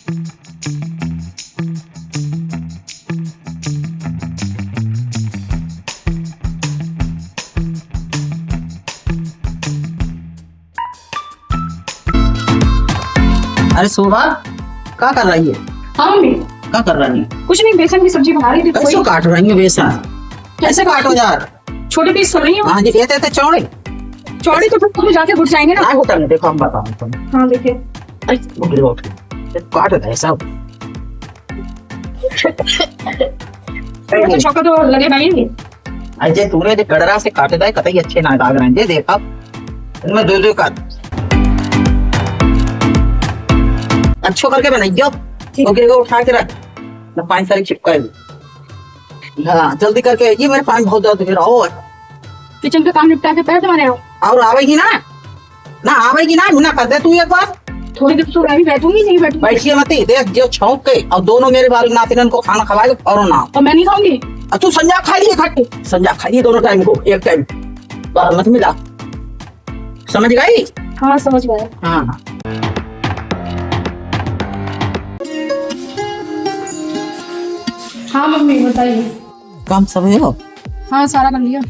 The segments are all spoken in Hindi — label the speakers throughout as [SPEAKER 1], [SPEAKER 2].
[SPEAKER 1] अरे शोभा क्या कर रही है?
[SPEAKER 2] हाँ मम्मी,
[SPEAKER 1] क्या कर रही है?
[SPEAKER 2] कुछ नहीं, बेसन की सब्जी बना रही थी।
[SPEAKER 1] कैसे काट रही है बेसन? कैसे काटो यार?
[SPEAKER 2] छोटे पीस कर रही हूँ।
[SPEAKER 1] हाँ जी, कहते थे चौड़े
[SPEAKER 2] चौड़ी तो फिर जाके घुट जाएंगे ना।
[SPEAKER 1] ना होता नहीं, देखो हम बताओ तुम्हें।
[SPEAKER 2] हाँ देखिए,
[SPEAKER 1] काट दे सब।
[SPEAKER 2] तो चौका तो लगे नहीं।
[SPEAKER 1] अजय तूने जो कड़रा से काटे दाए कतई अच्छे ना दाग रहे हैं, देखा इनमें दो दो काट अच्छो करके बनाइयो। ओके को उठा के रख ना, पानी सारी चिपका है। हाँ जल्दी करके, ये मेरे पानी बहुत ज्यादा गिरा हो।
[SPEAKER 2] किचन का काम निपटा के पैर तुम्हारे आओ।
[SPEAKER 1] और आवेगी ना? ना आवेगी ना, ना कर दे तू एक बार।
[SPEAKER 2] थोड़ी देर तो मैं भी बैठूंगी, नहीं बैठूंगी।
[SPEAKER 1] बैठिए मत ही, देख जो छौंक के और दोनों मेरे बाल नातिनन को खाना खवाएगा और ना।
[SPEAKER 2] और मैं नहीं खाऊंगी।
[SPEAKER 1] और तू संजा खा लिए खट्टी, संजा खा लिए दोनों टाइम को, एक टाइम बात मत मिला, समझ गई?
[SPEAKER 2] हाँ समझ गए।
[SPEAKER 1] हाँ
[SPEAKER 2] हाँ मम्मी बताइए।
[SPEAKER 1] काम सब है हो?
[SPEAKER 2] हाँ सारा कर लिया।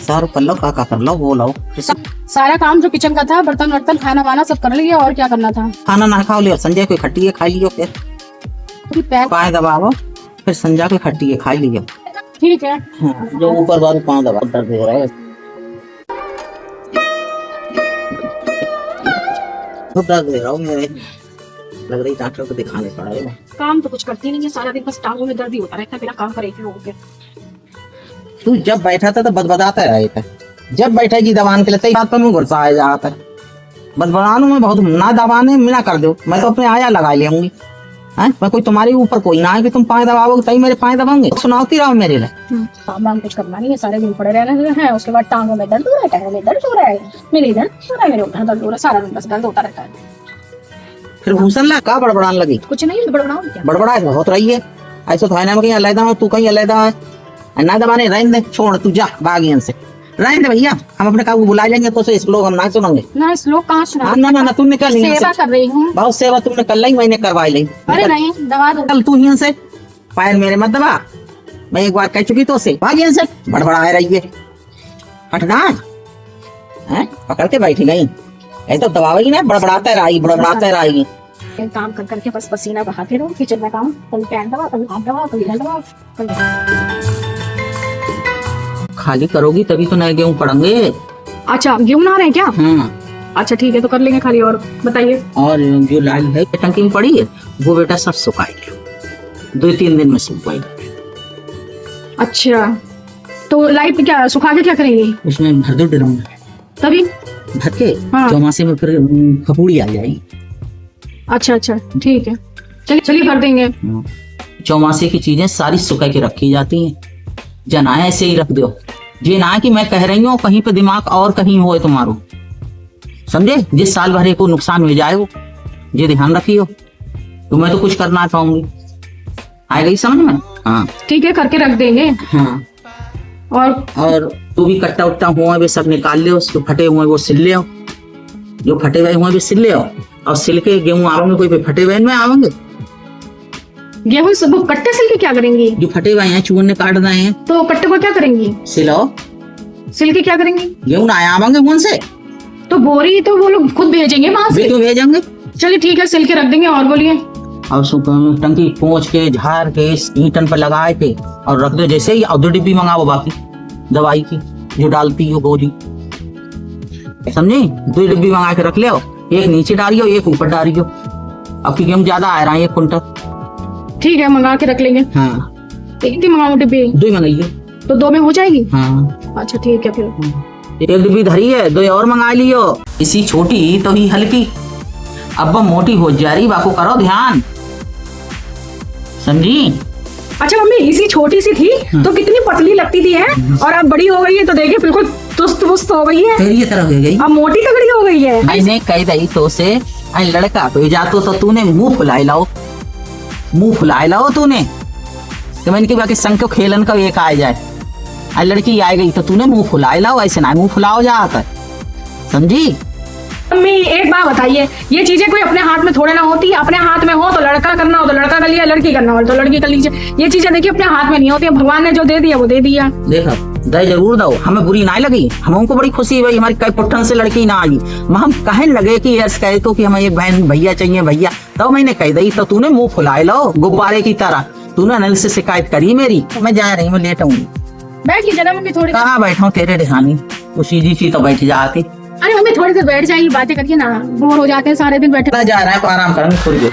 [SPEAKER 1] सारू कर लो, का कर लो वो लो।
[SPEAKER 2] सारा काम जो किचन का था, बर्तन वर्तन खाना वाना सब कर लिया। और क्या करना था?
[SPEAKER 1] खाना ना खाओ लियो, संजय को खट्टी है खा लियो, फिर
[SPEAKER 2] पूरी पैर।
[SPEAKER 1] पाए दबाओ, फिर संजय को खट्टी है खा लियो।
[SPEAKER 2] ठीक है।
[SPEAKER 1] हाँ, जो ऊपर वाले पाँव दबा, दर्द हो रहा है। बहुत दर्द दे रहा हूँ मेरे, लग रही डॉक्टर को दिखाने पड़ेगा।
[SPEAKER 2] काम तो कुछ करती नहीं है, सारा दिन बस टांगों में दर्द ही होता रहता है, बिना काम करे लोगों के।
[SPEAKER 1] तू जब बैठा था तो बदबदाता रहा था, जब बैठेगी दबान के लिए सही बात पर मुँह गुस्सा आ जाता है। बदबदानू में बहुत ना दबाने मिला कर दो, मैं तो अपने आया लगा लूंगी। मैं कोई तुम्हारे ऊपर कोई ना है कि तुम पाए दबाओगे तभी मेरे पाए दबाओगे, सुनाती रहो मेरे लिए।
[SPEAKER 2] काम वाम कुछ करना नहीं है, सारे दिन पड़े रहना है। उसके बाद टांगों में दर्द हो रहा है, टांगों में दर्द हो रहा है, मेरे इधर हो रहा है, मेरे उधर दर्द हो रहा है, सारा दिन बस दर्द होता रहता है।
[SPEAKER 1] फिर हुसन ला का बड़बड़ाने लगी?
[SPEAKER 2] कुछ नहीं, बड़बड़ाओ क्या?
[SPEAKER 1] बड़बड़ा बहुत रही है, ऐसा तो है ना कहीं अलग हो, तू कहीं अलग है ना दबाने। रहने दे, छोड़ तू जा बागियन से, रहने दे भैया, हम अपने काबू बुला लेंगे तो से श्लोक हम ना सुनेंगे
[SPEAKER 2] ना। श्लोक कहाँ सुना?
[SPEAKER 1] ना ना ना, तू निकल,
[SPEAKER 2] सेवा कर रही हूँ।
[SPEAKER 1] बहुत सेवा तुमने कर ली, मैंने करवाई ली।
[SPEAKER 2] अरे नहीं, दवा दो।
[SPEAKER 1] कल तू ही से पैर मेरे मत दबा, मैं एक बार कह चुकी तो से भागियन से बड़बड़ा रही है। हटना है, पकड़ के बैठी गई, ऐसा तो दबावेगी ना, बड़बड़ाते रही।
[SPEAKER 2] काम कर करके बस पसीना बहाते रहो किचन में। काम कभी पैर दबा, कभी हाथ दबा, कभी इधर दबा।
[SPEAKER 1] खाली करोगी तभी तो नए गेहूं पड़ेंगे।
[SPEAKER 2] अच्छा गेहूं ना रहे हैं क्या?
[SPEAKER 1] हाँ
[SPEAKER 2] अच्छा ठीक है, तो कर लेंगे खाली। और बताइए।
[SPEAKER 1] और जो लाल है टंकी में पड़ी है वो बेटा सब सुखाएगा, 2-3 दिन में सूख पाएगी।
[SPEAKER 2] अच्छा तो लाइट क्या सुखा के क्या करेंगे?
[SPEAKER 1] उसमें भर दो ड्रम,
[SPEAKER 2] तभी
[SPEAKER 1] भर के
[SPEAKER 2] हाँ।
[SPEAKER 1] चौमासे में फिर फपूड़ी आ जाएगी।
[SPEAKER 2] अच्छा अच्छा ठीक है, चलिए कर देंगे।
[SPEAKER 1] चौमासे की चीजें सारी सुखा के रखी जाती हैं, जना ऐसे ही रख दो। ये ना है कि मैं कह रही हूँ कहीं पे दिमाग और कहीं हो तुम्हारो, समझे? जिस साल भरे को नुकसान हो जाए ये ध्यान रखियो। तो मैं तो कुछ करना चाहूंगी, आ गई समझ में? हाँ
[SPEAKER 2] ठीक है, करके रख देंगे।
[SPEAKER 1] हाँ और तू भी कट्टा उट्टा हुआ वे सब निकाल ले, जो फटे हुए वो सिल ले, जो फटे हुए भी सिल ले, और सिल के गेहूं आवेंगे, कोई पे फटे हुए में आवेंगे।
[SPEAKER 2] गेहूं सब कट्टे सिल के क्या करेंगी?
[SPEAKER 1] जो फटे हुए हैं चूहे ने काट रहे हैं
[SPEAKER 2] तो कट्टे को क्या करेंगी?
[SPEAKER 1] सिलो,
[SPEAKER 2] सिल के क्या करेंगी?
[SPEAKER 1] गेहूं आया आवेंगे उनसे
[SPEAKER 2] तो बोरी तो वो लोग खुद भेजेंगे वहां से।
[SPEAKER 1] तो भेजेंगे।
[SPEAKER 2] चलिए ठीक है, सिल के रख देंगे। और बोलिए।
[SPEAKER 1] और टंकी पोंछ के झाड़ के ईंटन पर लगाए के और रख दो जैसे ही। और 2 डिब्बी मंगाओ बाकी दवाई की जो डालती हो गोली, समझे? 2 डिब्बी मंगा के रख ले, एक नीचे डालियो एक ऊपर डालियो। अब की गेहूं ज्यादा आ रहा है, 1 कुंटल।
[SPEAKER 2] ठीक है, मंगा के रख लेंगे।
[SPEAKER 1] हाँ
[SPEAKER 2] एक ही मंगाओ डिब्बी?
[SPEAKER 1] 2 मंगाइए
[SPEAKER 2] तो 2 में हो जाएगी।
[SPEAKER 1] हाँ
[SPEAKER 2] अच्छा ठीक है, फिर
[SPEAKER 1] 1 डिब्बी धरी है, 2 और मंगा लियो। इसी छोटी तो ही हल्की, अब मोटी हो जा रही, बाको करो ध्यान, समझी?
[SPEAKER 2] अच्छा मम्मी, इसी छोटी सी थी तो कितनी पतली लगती थी है, और अब बड़ी हो गई है तो देखिए बिल्कुल तुस्त पुस्त हो गई है।
[SPEAKER 1] तेरी तरह हो गई,
[SPEAKER 2] अब मोटी तगड़ी हो गई है।
[SPEAKER 1] मैंने कही दई तो से लड़का तो जातो तो तूने मुंह फुलाए लाओ तूने, तो मैंने की बाकी संग को खेलन का एक आ जाए, लड़की आ गई तो तूने मुंह फुलाए लाओ, ऐसे ना मुंह फुलाओ जाता, समझी?
[SPEAKER 2] मम्मी एक बात बताइए, ये चीजें कोई अपने हाथ में थोड़े ना होती है। अपने हाथ में हो तो लड़का करना हो तो लड़का कर लिया, लड़की करना हो तो लड़की कर लीजिए। ये चीजें देखिए अपने हाथ में नहीं होती है। भगवान ने जो दे दिया वो दे दिया।
[SPEAKER 1] देखा दे जरूर दो, हमें बुरी ना लगी, हमको बड़ी खुशी हुई हमारी कई पुट्ठन से लड़की ना आई। हम कहने लगे कि यस कहे तो कि हमें एक बहन भैया चाहिए भैया, तो मैंने कह दी तो तूने मुंह फुलाए लो गुब्बारे की तरह। तूने अनिल से शिकायत करी मेरी, मैं जा रही, मैं लेट आऊंगी।
[SPEAKER 2] बैठ लीजिए ना मम्मी थोड़ी।
[SPEAKER 1] कहाँ बैठा हूँ तेरे ढिहानी, वो सीधी सी तो बैठ जाती।
[SPEAKER 2] अरे मम्मी थोड़ी देर बैठ जाइए, बातें करिए ना, बोर हो जाते हैं सारे दिन बैठे।
[SPEAKER 1] जा रहा है तो आराम करेंगे थोड़ी देर।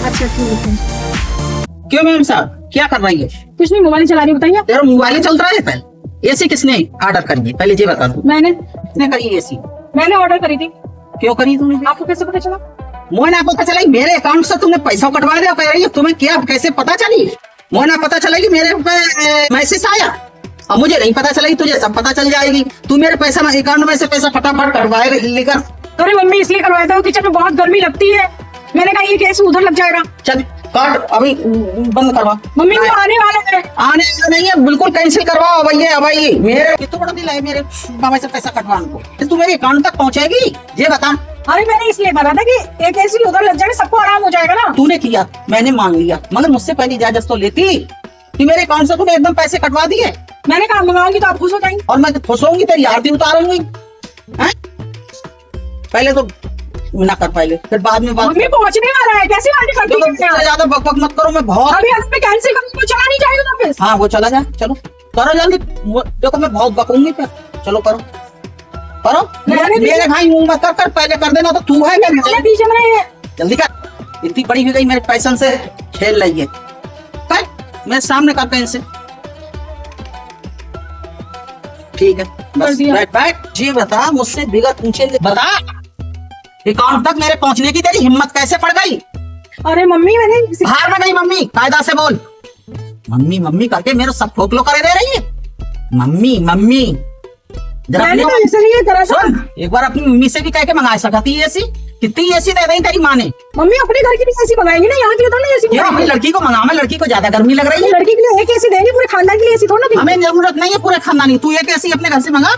[SPEAKER 2] अच्छा ठीक है।
[SPEAKER 1] क्यों मैम साहब क्या कर रही है?
[SPEAKER 2] कुछ नहीं, मोबाइल चला रही हूँ, बताइए।
[SPEAKER 1] तेरा मोबाइल चल रहा है? पहले एसी किसने ऑर्डर करी है पहले ये बता दो।
[SPEAKER 2] मैंने
[SPEAKER 1] किसने करी एसी?
[SPEAKER 2] मैंने ऑर्डर करी थी।
[SPEAKER 1] क्यों करी तूने?
[SPEAKER 2] आपको कैसे पता चला?
[SPEAKER 1] मोहना पता चला कि मेरे अकाउंट से तुमने पैसा कटवा दिया, कह रही है तुम्हें क्या कैसे पता चली? मोहना पता चला कि मेरे पे मैसेज आया, अब मुझे नहीं पता चला, तुझे सब पता चल जाएगी। तू मेरे पैसा में अकाउंट में से पैसा फटाफट कटवाएगा लेकर।
[SPEAKER 2] अरे मम्मी इसलिए करवाया था, किचन में बहुत गर्मी लगती है, मैंने कहा ये कैसे उधर लग जाएगा।
[SPEAKER 1] चल काट अभी बंद करवा।
[SPEAKER 2] मम्मी वो आने वाले हैं।
[SPEAKER 1] आने नहीं है, बिल्कुल कैंसिल करवाओ भैया। भाई मेरे कितना बड़ा दिल है मेरे बाबा से पैसा कटवाने को, तू मेरे अकाउंट तक पहुंचेगी ये बता।
[SPEAKER 2] अरे मैंने इसलिए कहा था कि एक ऐसी उधर लग जाएगा, सबको आराम हो जाएगा ना।
[SPEAKER 1] तूने किया, मैंने मांग लिया, मगर मुझसे पहले इजाजत तो लेती कि मेरे अकाउंट से तूने एकदम पैसे कटवा दिए।
[SPEAKER 2] मैंने कहा मंगाऊंगी तो आप खुश हो जाएंगे।
[SPEAKER 1] और मैं खुश होंगी, तेरी आरती उतारूंगी। पहले तो ना कर, पहले फिर बाद में बात।
[SPEAKER 2] मम्मी पहुंचने वाला है, कैसे आरती करती है?
[SPEAKER 1] ज्यादा बकबक मत करो, मैं बहुत
[SPEAKER 2] अभी अगर मैं कैंसिल करूंगी तो चला नहीं जाएगा वापस।
[SPEAKER 1] हाँ वो चला जाए, चलो करो जल्दी। देखो मैं बहुत बकूंगी फिर, चलो करो करो। मेरे भाई मुंह मत कर, पहले कर देना तो तू है क्या?
[SPEAKER 2] पीछे में
[SPEAKER 1] जल्दी कर, इतनी बड़ी हो गई मेरे पैसन से खेल रही है। कर मेरे सामने कर कैंसिल। ठीक है बस बैठ बैठ। जी बता, मुझसे बिगड़ पूछे बता, अकाउंट तक मेरे पहुंचने की तेरी हिम्मत कैसे पड़ गई?
[SPEAKER 2] अरे मम्मी मैंने
[SPEAKER 1] हार में गई मम्मी, कायदा से बोल। मम्मी मम्मी करके मेरे सब ठोकलो करे दे रही है। मम्मी मम्मी
[SPEAKER 2] मैंने तो इसलिए करा था।
[SPEAKER 1] सुन, एक बार अपनी मम्मी से भी कह के मंगा सकती है ऐसी, कितनी ऐसी दे रही तेरी माँ ने।
[SPEAKER 2] मम्मी अपने घर की भी ऐसी मंगाएंगे ना, यहाँ की तो नहीं ऐसी।
[SPEAKER 1] अपनी लड़की को मंगा, मैं लड़की को ज्यादा गर्मी लग रही है।
[SPEAKER 2] लड़की के लिए एक ऐसी देंगे, पूरे खानदान के लिए ऐसी थोड़ा ना।
[SPEAKER 1] हमें जरूरत नहीं है पूरे खानदानी, तू एक ऐसी अपने घर से मंगा।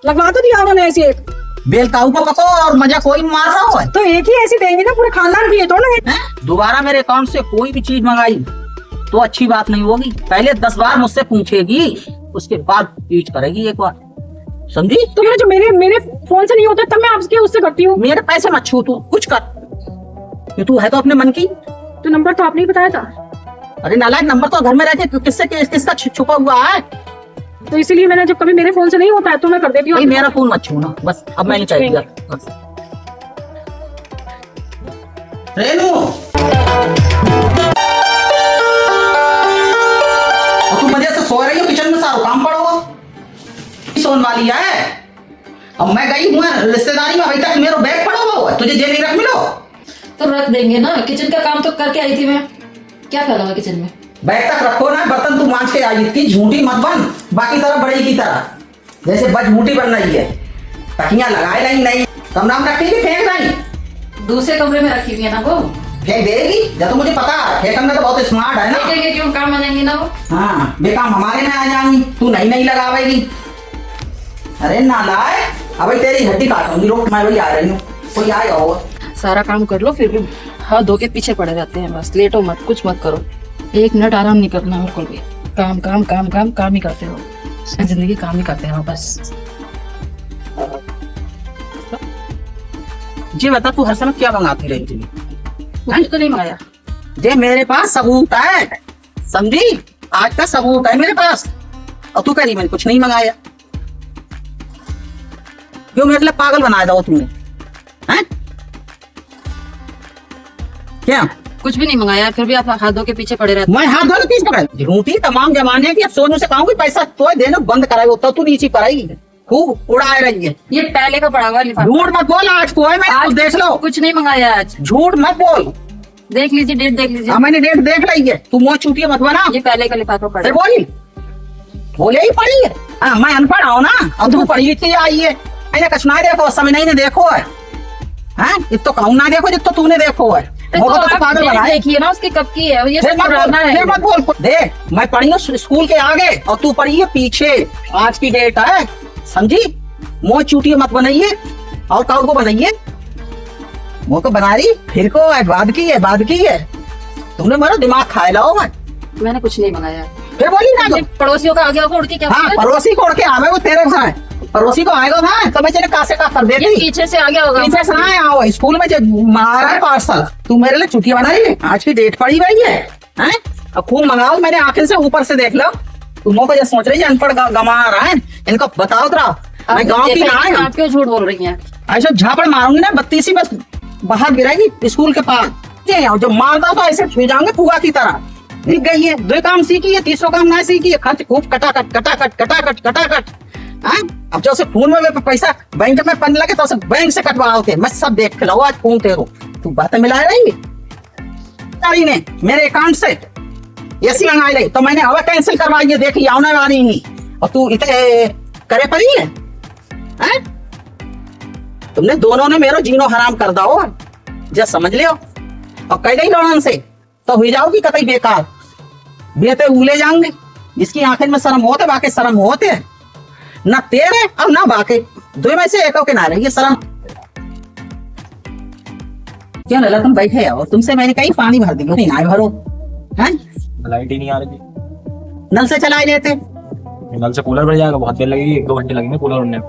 [SPEAKER 2] लगवा तो दिया उन्होंने ऐसी एक।
[SPEAKER 1] बेलकाऊ को पको और मजा कोई मार रहा है
[SPEAKER 2] तो एक ही ऐसी देंगे ना, पूरे खानदान की है तो ना।
[SPEAKER 1] दोबारा मेरे अकाउंट से कोई भी चीज मंगाई तो अच्छी बात नहीं होगी। पहले 10 बार मुझसे पूछेगी, उसके बाद यूज करेगी एक बार, समझी?
[SPEAKER 2] तो मेरे जो मेरे फोन से नहीं होता तब मैं आपके उससे करती हूँ।
[SPEAKER 1] मेरे पैसे मत छू, तू कुछ कर, ये तू है तो अपने मन की।
[SPEAKER 2] तो नंबर तो आपने ही बताया था।
[SPEAKER 1] अरे नालायक, नंबर तो घर में रहते किसका छुपा हुआ है?
[SPEAKER 2] तो इसीलिए मैंने, जब कभी मेरे फोन से नहीं होता है तो मैं कर देती हूँ।
[SPEAKER 1] मेरा फोन मत छूना बस, अब मैंने चाहिए बस। रेनू तू मजे से सो रही हो किचन में, सारा काम पड़ा हुआ सोन वाली है। अब मैं गई हूँ रिश्तेदारी में, अभी तक मेरा बैग पड़ा हुआ है, तुझे जेल नहीं रख मिलो
[SPEAKER 3] तो रख देंगे ना, किचन का काम तो करके आई थी मैं, क्या फैला हुआ किचन में?
[SPEAKER 1] बैग तक रखो ना, बर्तन तू मांझ के आई, इतनी झूठी मत बन बाकी तरह बड़ी की तरह, जैसे बच झूठी बन रही है। तकियां लगाए नहीं, कमरा में रखेगी फेंक नहीं?
[SPEAKER 3] दूसरे कमरे में रखी हुई है ना वो,
[SPEAKER 1] फेंक देगी जब तो मुझे पता है, फेंकन में तो बहुत स्मार्ट है ना।
[SPEAKER 3] फेंकेंगे क्यों, काम आ जाएंगे ना वो।
[SPEAKER 1] हाँ बेकाम हमारे में आ जाएंगी, तू नहीं लगावेगी। अरे नालायक, अब तेरी हड्डी काटूंगी, रोक मैं वही आ रही हूँ, कोई आएगा होगा।
[SPEAKER 3] सारा काम कर लो फिर भी हाथ धो के पीछे पड़े रहते हैं, बस लेटो मत, कुछ मत करो, एक मिनट आराम नहीं करना बिल्कुल भी। काम काम काम काम काम ही करते रहो, जिंदगी काम ही करते रहो बस।
[SPEAKER 1] जी बता, तू हर समय क्या मंगाती रही थी?
[SPEAKER 3] कुछ तो नहीं मंगाया।
[SPEAKER 1] जे मेरे पास सबूत है, समझी? आज का सबूत है मेरे पास, और तू कह रही मैंने कुछ नहीं मंगाया। क्यों मेरे लिए पागल बनाया था तुमने? हैं? क्या
[SPEAKER 3] कुछ भी नहीं मंगाया, फिर भी आप हाथ धो के पीछे पड़े रहते।
[SPEAKER 1] मैं हाथ धोने पीछे पड़ा झूठी तमाम जमाने की। अब सोनू से कहूंगी पैसा तो देना बंद कराई होता, तू नीचे पड़ाई खूब उड़ाए रही है।
[SPEAKER 3] ये पहले का पड़ा हुआ लिफाफा।
[SPEAKER 1] झूठ मत बोल, आज को है मैं आज देख लो।
[SPEAKER 3] कुछ नहीं मंगाया आज,
[SPEAKER 1] झूठ मत बोल,
[SPEAKER 3] देख लीजिए डेट देख लीजिए।
[SPEAKER 1] हाँ मैंने डेट देख ली है, तू मुँह चूटिया मत बना।
[SPEAKER 3] ये पहले का लिफाफा पड़ा।
[SPEAKER 1] बोली बोले ही पड़ी है। हाँ मैं अनपढ़ हूँ ना, अब तू पढ़ी लिखी आई है। मैंने कुछ ना देखो, समय नहीं देखो है, इत तो कहूँ ना देखो जितना तूने देखो है।
[SPEAKER 3] देखिए ना उसकी कब की है, ये
[SPEAKER 1] मत बोल। देख मैं पढ़ी हूँ स्कूल के आगे और तू पढ़ी है पीछे, आज की डेट है, समझी? मुँह चूटिया मत बनाइए और काउ को बनाइए। वो को बना रही फिर को बाद की है तुमने मेरा दिमाग खाए लाओ मैं
[SPEAKER 3] मैंने कुछ नहीं मंगाया।
[SPEAKER 1] फिर बोली ना
[SPEAKER 3] ये पड़ोसियों का आगे उड़ के क्या
[SPEAKER 1] हाँ
[SPEAKER 3] बोला?
[SPEAKER 1] पड़ोसी को उड़ के आवे वो तेरे घर पड़ोसी को आएगा ना तो मैं तेरे कहा से का कर
[SPEAKER 3] ये
[SPEAKER 1] देती
[SPEAKER 3] पीछे से आ गया होगा।
[SPEAKER 1] पीछे से ना आओ स्कूल में जब मारा है 5 साल तू मेरे लिए छुट्टी बना रही है आज की डेट पड़ी गई है हैं? अब खूब मंगाओ मैंने आखिर से ऊपर से देख लो तुम को जो सोच रही है अनपढ़ गमा रहा है इनको बताओ तो मैं गाँव की ना
[SPEAKER 3] आप क्यों झूठ बोल रही हैं?
[SPEAKER 1] ऐसे झापड़ मारूंगी ना 32 बस बाहर गिरेगी स्कूल के पास जब मारता तो ऐसे छुई जाऊंगे फुआ की तरह दिख गई है 2 काम सीखी है 300 काम ना सीखी है खर्च खूब कटाकट हाँ? अब जो फोन में पैसा बैंक में पन लगे तो बैंक से कटवाओ थे मैं सब देख लो आज फोन तेरो तू बातें मिला रही ने मेरे अकाउंट से ऐसी मंगाई रही तो मैंने हवा कैंसिल करवाई है देखी आने वाली नहीं और तू इतने करे पड़ी है हैं? तुमने दोनों ने मेरा जीनो हराम कर दो जब समझ लियो और कह गई लोड़न से तो हुई जाओगी कतई बेकार बेते उले जाएंगे जिसकी आंखें में शर्म होते बाकी शर्म होते ना तेरे अब ना बाकी 2 में से एक के ना रही शर्म क्यों लला तुम बैठे हो तुमसे मैंने कहीं पानी भर दी नहीं ना भरो हैं
[SPEAKER 4] लाइट ही नहीं आ रही थी।
[SPEAKER 1] नल से चलाए लेते
[SPEAKER 4] नल से कूलर भर जाएगा बहुत देर लगेगी 1-2 घंटे लगेंगे कूलर उड़ने में।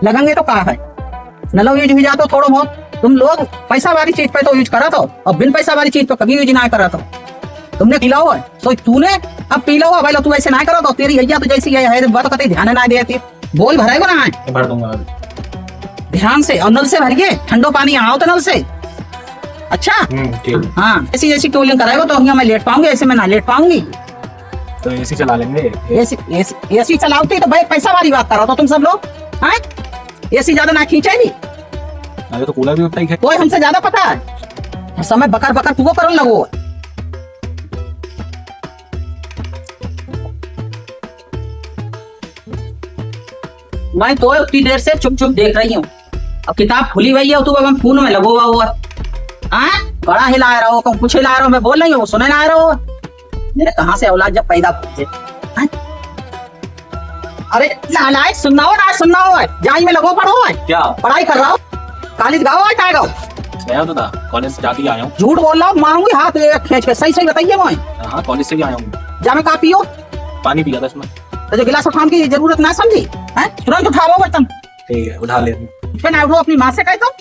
[SPEAKER 1] लगेंगे तो कहा है नलो यूज भी जातो थोड़ा बहुत तुम लोग पैसा वाली चीज पे तो यूज करा तो और बिन पैसा वाली चीज पे कभी यूज ना करा तो तुमने पीला हुआ तो तूने अब पीला हुआ भाई तू ऐसे ना करो तो तेरी हैया तो जैसी है बात कतई ध्यान ना देती बोल भरेगा ना
[SPEAKER 4] भर दूंगा
[SPEAKER 1] ध्यान से और नल से भरिए ठंडो पानी आओ तो नल से अच्छा
[SPEAKER 4] ठीक।
[SPEAKER 1] हाँ ऐसी जैसी टोलिंग कराएगा तो मैं लेट पाऊंगी ऐसे में ना लेट पाऊंगी
[SPEAKER 4] तो एसी चला लेंगे।
[SPEAKER 1] एसी चलाओती तो भाई पैसा वाली बात करो तो तुम सब लोग हैं एसी ज्यादा ना खींचेगी
[SPEAKER 4] अरे तो कूलर भी उतना ही है।
[SPEAKER 1] कोई हमसे ज्यादा पता है समय बकर तू करने लगो मैं तो उतनी देर से चुप देख रही हूँ अब किताब खुली हुई है तू अब फोन में लगो हुआ बड़ा हिला रहा हो कुछ हिला रहा हो मैं बोल रही हूँ सुने ना रहा हो मेरे कहाँ से औलाद जब पैदा होते अरे नालायक सुनना हो जाई में लगो पढ़ो है
[SPEAKER 4] क्या
[SPEAKER 1] पढ़ाई कर रहा हो कॉलेज गाओ है गाओ
[SPEAKER 4] गया तो था कॉलेज से जाके आया हूँ।
[SPEAKER 1] झूठ बोल रहा हूँ मारूंगी हाथ खींच के सही बताइए मैं
[SPEAKER 4] हाँ कॉलेज से भी आया हूँ।
[SPEAKER 1] जा मैं कहा पियो
[SPEAKER 4] पानी पिया था इसमें।
[SPEAKER 1] तो जो गिलास उठाने की जरूरत ना समझी है तुरंत उठाओ बर्तन
[SPEAKER 4] ठीक है उठा लेते।
[SPEAKER 1] फिर ना अपनी माँ से कह दो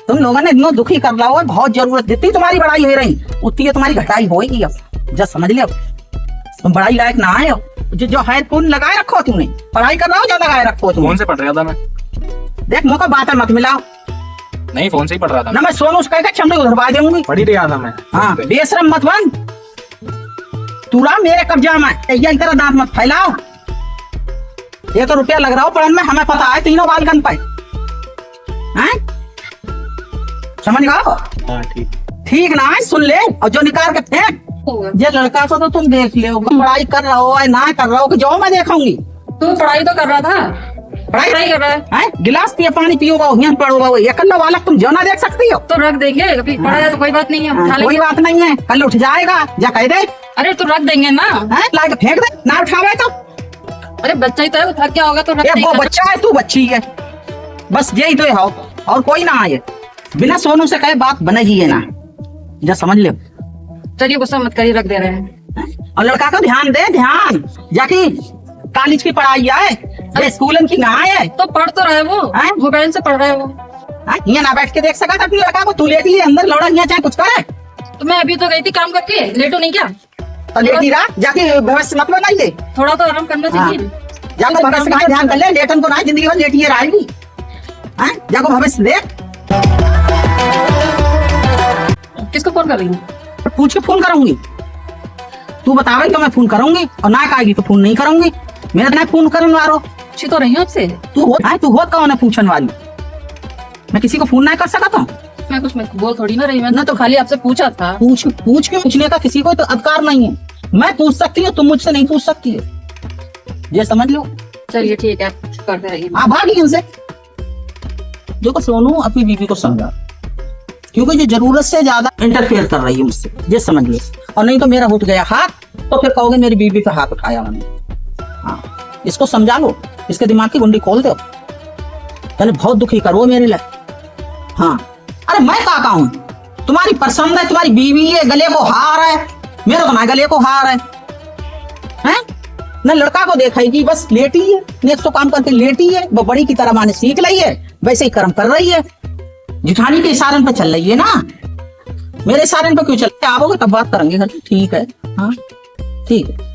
[SPEAKER 1] तुम लोगों ने इतना दुखी कर रहा हो बहुत जरूरत जितनी तुम्हारी बड़ाई हो रही उतनी है तुम्हारी घटाई होगी अब जब समझ लियो तुम बड़ाई लायक ना आए हो जो हेडफोन लगाए रखो तुमने पढ़ाई कर रहा हो जो लगाए रखो तुम
[SPEAKER 4] फोन से पढ़ रहा था मैं।
[SPEAKER 1] देख मौका बात है मत मिलाओ
[SPEAKER 4] नहीं फोन से ही पढ़ रहा था
[SPEAKER 1] ना मैं सोनू से कहकर चमड़ी उधरवा दूंगी
[SPEAKER 4] पढ़ ही रहा था मैं।
[SPEAKER 1] हाँ बेशरम मत बन तूरा मेरे कब्जा में ये तरह दांत मत फैलाओ ये तो रुपया लग रहा हो पढ़ने में हमें पता है तीनों बालकन पे हैं समझ गए
[SPEAKER 4] हाँ
[SPEAKER 1] ठीक ना है सुन ले और जो निकाल के फेंक ये लड़का को तो तुम देख ले पढ़ाई कर रहा हो ना कर रहा हो कि जो मैं देखूंगी
[SPEAKER 3] तू पढ़ाई तो कर रहा था
[SPEAKER 1] पढ़ाई
[SPEAKER 3] कर रहा है
[SPEAKER 1] गिलास पिए पानी पियोगा यहाँ पढ़ोगा ये कल्ला वाला तुम जो ना देख सकती हो
[SPEAKER 3] तो रख देंगे अभी पढ़ा है तो कोई बात नहीं है उठा
[SPEAKER 1] कोई
[SPEAKER 3] लेंगे।
[SPEAKER 1] बात नहीं है कल उठ जाएगा जा कह दे
[SPEAKER 3] अरे तो रख देंगे ना।
[SPEAKER 1] ला के फेंक दे ना उठावे तो
[SPEAKER 3] अरे बच्चा ही तो है थक गया होगा तो रख
[SPEAKER 1] ये वो
[SPEAKER 3] देंगे।
[SPEAKER 1] बच्चा है तू बच्ची है बस यही तो हो और कोई ना आए बिना सोनू से कहे बात बनेगी है ना जा समझ ले
[SPEAKER 3] चलिए गुस्सा मत करिए रख दे रहे हैं।
[SPEAKER 1] और लड़का को ध्यान दे ध्यान जाके कॉलेज की पढ़ाई है अरे स्कूल की ना है
[SPEAKER 3] तो पढ़ तो रहे वो
[SPEAKER 1] हैं?
[SPEAKER 3] मोबाइल से पढ़ रहे वो।
[SPEAKER 1] यहाँ ना बैठ के देख सका था अपने लड़का को तू लेटी है अंदर लौड़ा यहाँ चाहे कुछ करे
[SPEAKER 3] तो मैं अभी तो गई थी काम करके लेटो नहीं क्या
[SPEAKER 1] तो लेटी रहा जाके भविष्य मत बनाइए
[SPEAKER 3] थोड़ा तो आराम करना चाहिए।
[SPEAKER 1] जाको भविष्य का ध्यान कर ले लेटन को ना जिंदगी भर लेटी रहेगी जाको भविष्य देख
[SPEAKER 3] किसको फोन कर रही हूँ?
[SPEAKER 1] पूछ के फोन करूंगी तू बतावे तो मैं फोन करूंगी और ना कहेगी तो फोन नहीं करूंगी मेरा ना फोन करने वालो
[SPEAKER 3] पूछी तो रही हूँ आपसे।
[SPEAKER 1] तू हो कौन है पूछने वाली मैं किसी को फोन नहीं कर सकता हूँ
[SPEAKER 3] मैं कुछ बोल थोड़ी ना रही मैं तो खाली आपसे पूछा था।
[SPEAKER 1] पूछ के पूछने का किसी को तो अधिकार नहीं है मैं पूछ सकती हूँ तुम मुझसे नहीं पूछ सकती है ये समझ लो।
[SPEAKER 3] चलिए ठीक है करते रहिए।
[SPEAKER 1] आप भागी इनसे देखो सोनू अपनी बीवी को समझा क्योंकि ये जरूरत से ज्यादा इंटरफेयर कर रही है मुझसे ये समझ लो और नहीं तो मेरा उठ गया हाथ तो फिर कहोगे मेरी बीवी पे हाथ उठाया मैंने। हाँ इसको समझा लो इसके दिमाग की गुंडी खोल दो पहले बहुत दुखी करो मेरे लिए। हाँ, अरे मैं का हूँ, तुम्हारी पसंद है, तुम्हारी बीवी है, गले को हार है, मेरा तो ना गले को हार है, हैं? न लड़का को देखेगी, बस लेटी है, नेक्स्ट तो काम करके लेटी है, वो बड़ी की तरह माने सीख रही है, वैसे ही कर्म कर रही है, जिठानी के इशारे पे चल रही है ना, मेरे इशारे पे क्यों चल रही है? आओगे तब बात करेंगे घर, ठीक है? हाँ ठीक है।